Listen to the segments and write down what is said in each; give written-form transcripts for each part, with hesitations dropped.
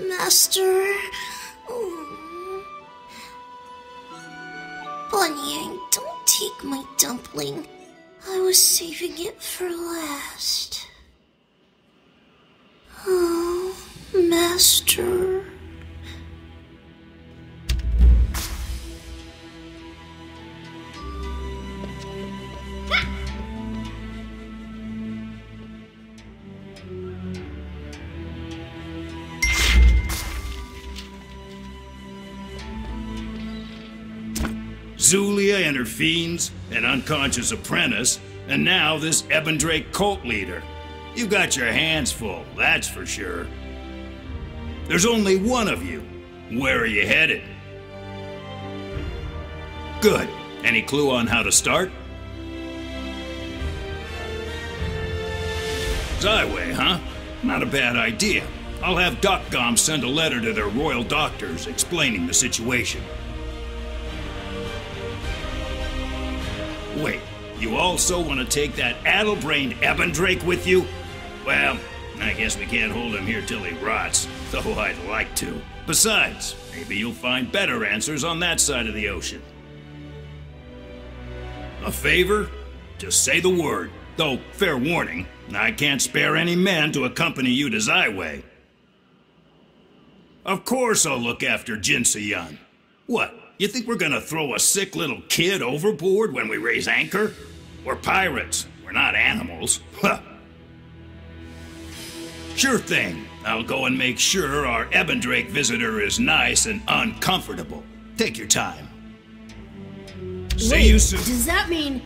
Master. Bunyan, don't take my dumpling. I was saving it for last. Oh, Master. Zulia and her fiends, an unconscious apprentice, and now this Ebendrake cult leader. You got your hands full, that's for sure. There's only one of you. Where are you headed? Good. Any clue on how to start? Zyway, huh? Not a bad idea. I'll have Dotgom send a letter to their royal doctors explaining the situation. Wait, you also want to take that addle-brained Ebendrake with you? Well, I guess we can't hold him here till he rots, though I'd like to. Besides, maybe you'll find better answers on that side of the ocean. A favor? Just say the word. Though, fair warning, I can't spare any men to accompany you to Zyway. Of course I'll look after Jinsoyun. What? You think we're gonna throw a sick little kid overboard when we raise anchor? We're pirates. We're not animals. Huh. Sure thing. I'll go and make sure our Ebendrake visitor is nice and uncomfortable. Take your time. See you soon. Does that mean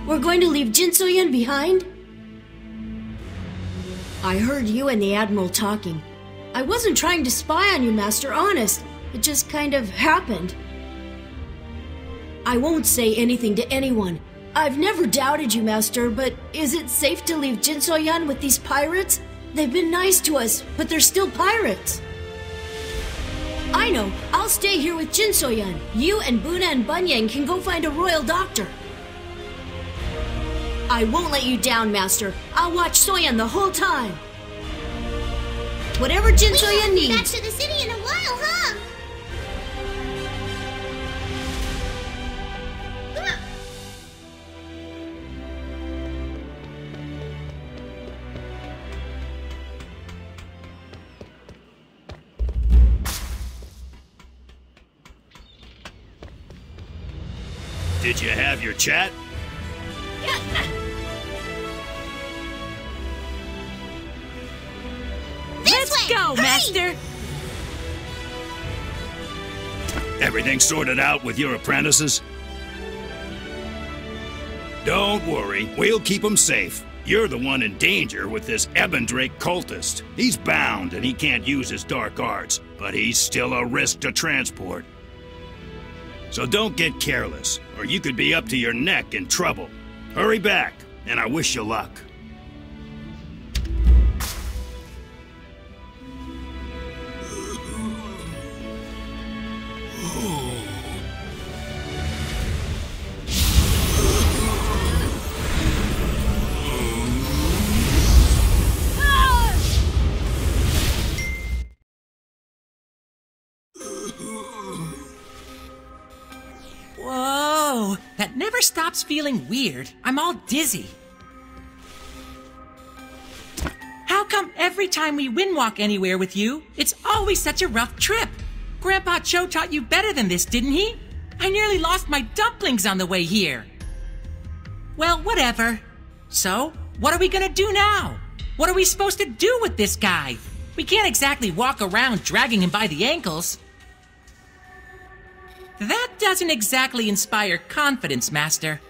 we're going to leave Jinsoyun behind? I heard you and the Admiral talking. I wasn't trying to spy on you, Master, honest. It just kind of happened. I won't say anything to anyone. I've never doubted you, Master, but is it safe to leave Jinsoyun with these pirates? They've been nice to us, but they're still pirates. I know. I'll stay here with Jinsoyun. You and Buna and Bunyan can go find a royal doctor. I won't let you down, Master. I'll watch Soyun the whole time. Whatever Jinsoyun needs. Back to the city in a while, huh? Did you have your chat? Let's Go, Master! Everything sorted out with your apprentices? Don't worry, we'll keep them safe. You're the one in danger with this Ebendrake cultist. He's bound and he can't use his dark arts, but he's still a risk to transport. So don't get careless, or you could be up to your neck in trouble. Hurry back, and I wish you luck. Whoa! That never stops feeling weird. I'm all dizzy. How come every time we windwalk anywhere with you, it's always such a rough trip? Grandpa Cho taught you better than this, didn't he? I nearly lost my dumplings on the way here. Well, whatever. So, what are we gonna do now? What are we supposed to do with this guy? We can't exactly walk around dragging him by the ankles. That doesn't exactly inspire confidence, Master.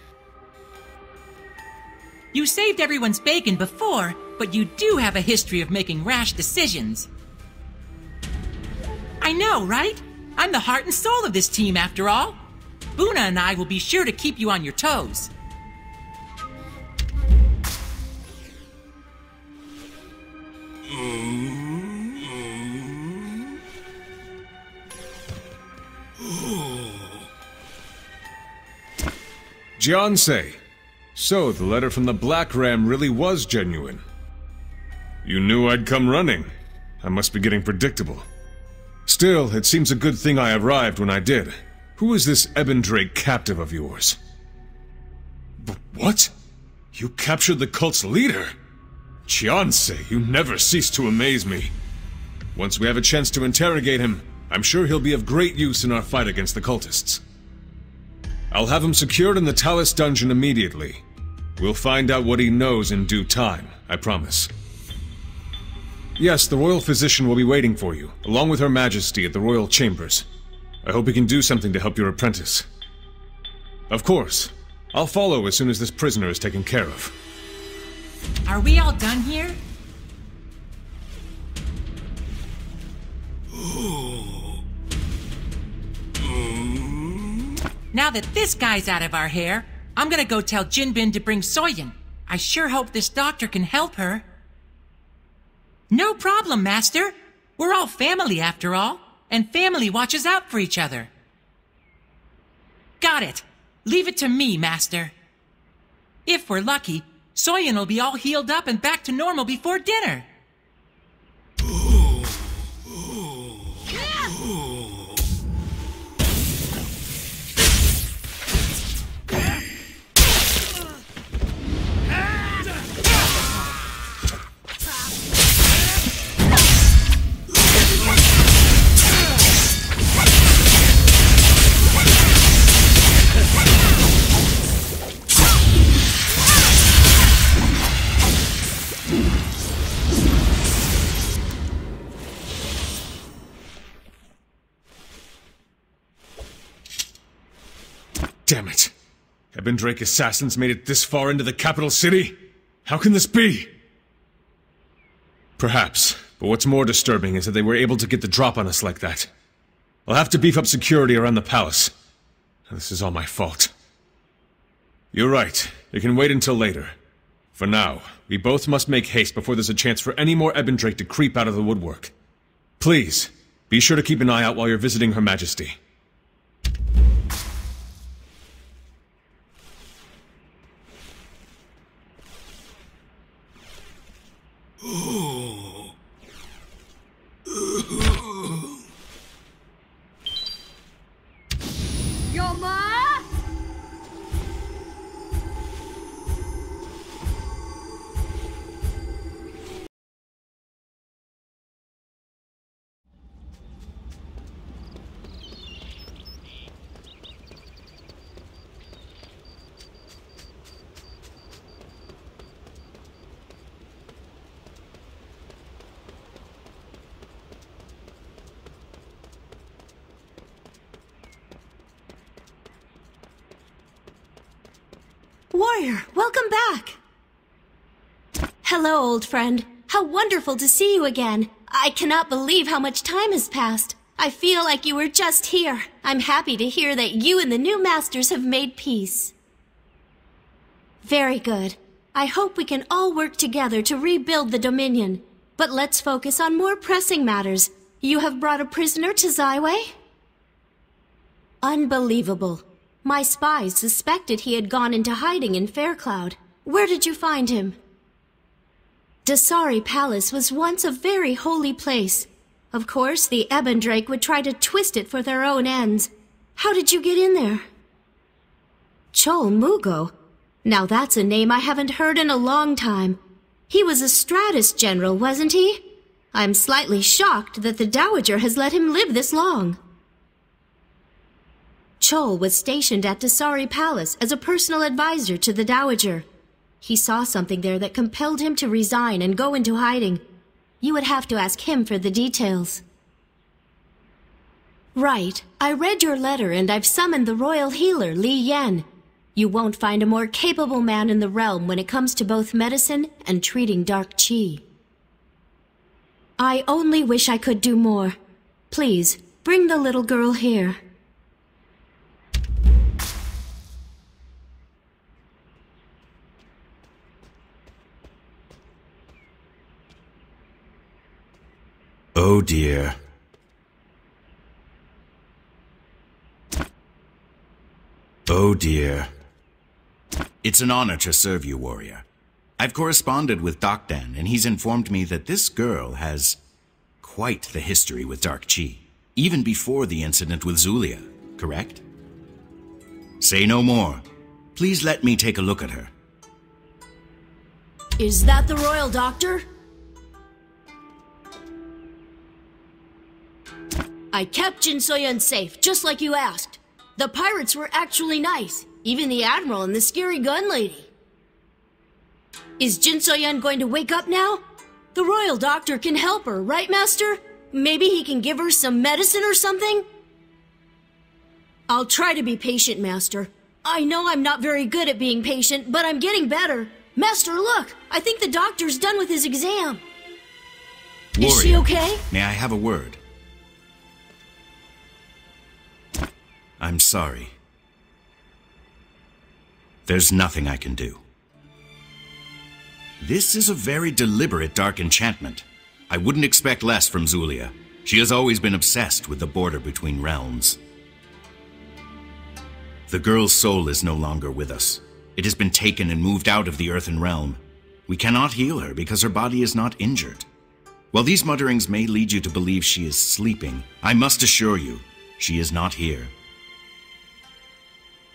You saved everyone's bacon before, but you do have a history of making rash decisions. I know, right? I'm the heart and soul of this team, after all. Buna and I will be sure to keep you on your toes. Jiansei. So, the letter from the Black Ram really was genuine. You knew I'd come running. I must be getting predictable. Still, it seems a good thing I arrived when I did. Who is this Ebendrake captive of yours? What? You captured the cult's leader? Chpt, you never cease to amaze me. Once we have a chance to interrogate him, I'm sure he'll be of great use in our fight against the cultists. I'll have him secured in the Talus dungeon immediately. We'll find out what he knows in due time, I promise. Yes, the royal physician will be waiting for you, along with Her Majesty at the royal chambers. I hope he can do something to help your apprentice. Of course. I'll follow as soon as this prisoner is taken care of. Are we all done here? Now that this guy's out of our hair, I'm gonna go tell Jinbin to bring Soyen. I sure hope this doctor can help her. No problem, Master. We're all family after all, and family watches out for each other. Got it. Leave it to me, Master. If we're lucky, Soyen will be all healed up and back to normal before dinner. Damn it! Ebendrake assassins made it this far into the capital city? How can this be? Perhaps, but what's more disturbing is that they were able to get the drop on us like that. I'll have to beef up security around the palace. This is all my fault. You're right, it can wait until later. For now, we both must make haste before there's a chance for any more Ebendrake to creep out of the woodwork. Please, be sure to keep an eye out while you're visiting Her Majesty. Warrior, welcome back! Hello, old friend. How wonderful to see you again. I cannot believe how much time has passed. I feel like you were just here. I'm happy to hear that you and the new masters have made peace. Very good. I hope we can all work together to rebuild the Dominion. But let's focus on more pressing matters. You have brought a prisoner to Zyway? Unbelievable. My spies suspected he had gone into hiding in Faircloud. Where did you find him? Dasari Palace was once a very holy place. Of course, the Ebendrake would try to twist it for their own ends. How did you get in there? Chol Mugo? Now that's a name I haven't heard in a long time. He was a Stratus general, wasn't he? I'm slightly shocked that the Dowager has let him live this long. Chol was stationed at Dasari Palace as a personal advisor to the Dowager. He saw something there that compelled him to resign and go into hiding. You would have to ask him for the details. Right. I read your letter and I've summoned the royal healer, Li Yen. You won't find a more capable man in the realm when it comes to both medicine and treating dark qi. I only wish I could do more. Please, bring the little girl here. Oh dear. Oh dear. It's an honor to serve you, warrior. I've corresponded with Dokdan, and he's informed me that this girl has quite the history with Dark Chi, even before the incident with Zulia, correct? Say no more. Please let me take a look at her. Is that the Royal Doctor? I kept Jin So-yun safe, just like you asked. The pirates were actually nice, even the Admiral and the scary gun lady. Is Jin So-yun going to wake up now? The Royal Doctor can help her, right, Master? Maybe he can give her some medicine or something? I'll try to be patient, Master. I know I'm not very good at being patient, but I'm getting better. Master, look! I think the doctor's done with his exam. Warrior, is she okay? May I have a word? I'm sorry. There's nothing I can do. This is a very deliberate dark enchantment. I wouldn't expect less from Zulia. She has always been obsessed with the border between realms. The girl's soul is no longer with us. It has been taken and moved out of the earthen realm. We cannot heal her because her body is not injured. While these mutterings may lead you to believe she is sleeping, I must assure you, she is not here.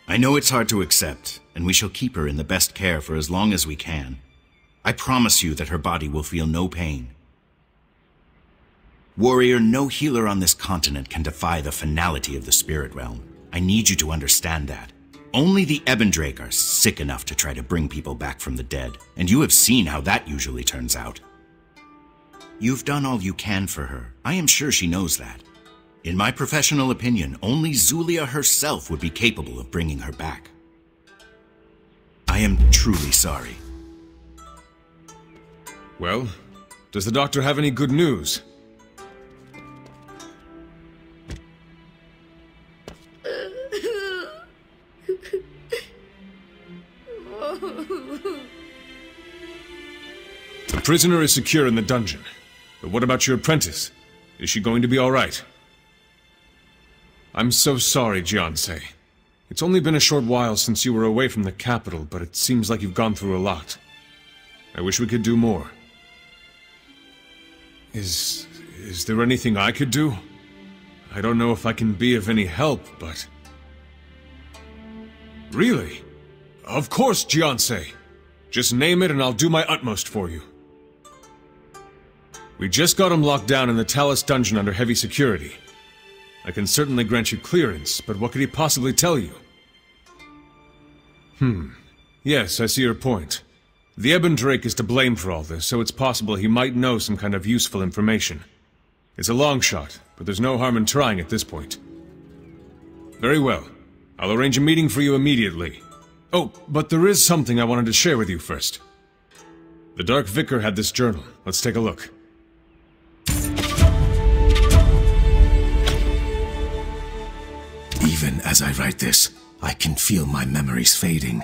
I know it's hard to accept, and we shall keep her in the best care for as long as we can. I promise you that her body will feel no pain. Warrior, no healer on this continent can defy the finality of the spirit realm. I need you to understand that. Only the Ebendrake are sick enough to try to bring people back from the dead, and you have seen how that usually turns out. You've done all you can for her. I am sure she knows that. In my professional opinion, only Zulia herself would be capable of bringing her back. I am truly sorry. Well, does the doctor have any good news? The prisoner is secure in the dungeon. But what about your apprentice? Is she going to be all right? I'm so sorry, Jiansei. It's only been a short while since you were away from the capital, but it seems like you've gone through a lot. I wish we could do more. Is there anything I could do? I don't know if I can be of any help, but... Really? Of course, Jiansei! Just name it and I'll do my utmost for you. We just got him locked down in the Talus dungeon under heavy security. I can certainly grant you clearance, but what could he possibly tell you? Yes, I see your point. The Ebendrake is to blame for all this, so it's possible he might know some kind of useful information. It's a long shot, but there's no harm in trying at this point. Very well. I'll arrange a meeting for you immediately. Oh, but there is something I wanted to share with you first. The Dark Vicar had this journal. Let's take a look. Even as I write this, I can feel my memories fading.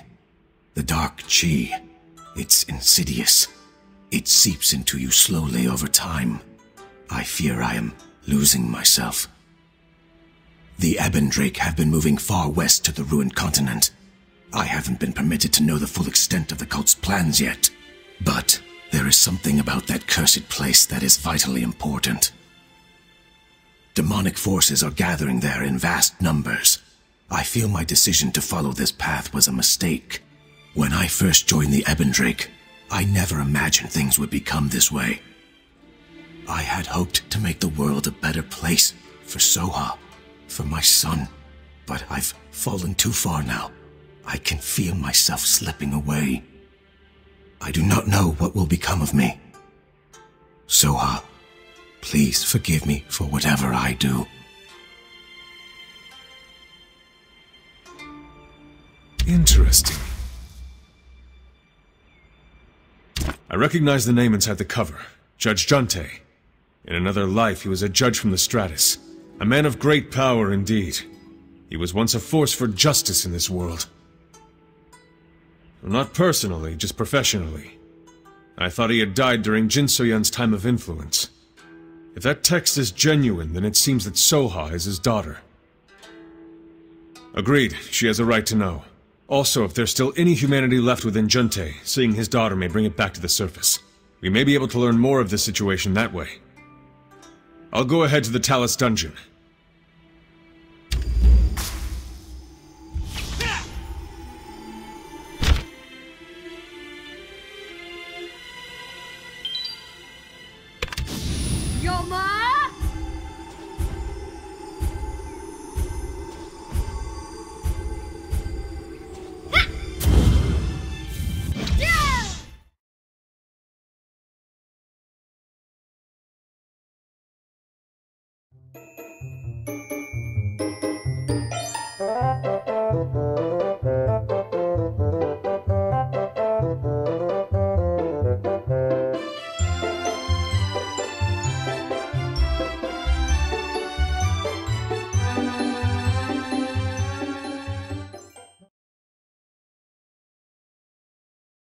The Dark Chi, it's insidious. It seeps into you slowly over time. I fear I am losing myself. The Ebendrake have been moving far west to the ruined continent. I haven't been permitted to know the full extent of the cult's plans yet. But there is something about that cursed place that is vitally important. Demonic forces are gathering there in vast numbers. I feel my decision to follow this path was a mistake. When I first joined the Ebendrake, I never imagined things would become this way. I had hoped to make the world a better place for Soha, for my son, but I've fallen too far now. I can feel myself slipping away. I do not know what will become of me. Soha, please forgive me for whatever I do. Interesting. I recognize the name inside the cover. Judge Junte. In another life, he was a judge from the Stratus. A man of great power indeed. He was once a force for justice in this world. Well, not personally, just professionally. I thought he had died during Jin So-yun's time of influence. If that text is genuine, then it seems that Soha is his daughter. Agreed, she has a right to know. Also, if there's still any humanity left within Chpt, seeing his daughter may bring it back to the surface. We may be able to learn more of this situation that way. I'll go ahead to the Talus dungeon.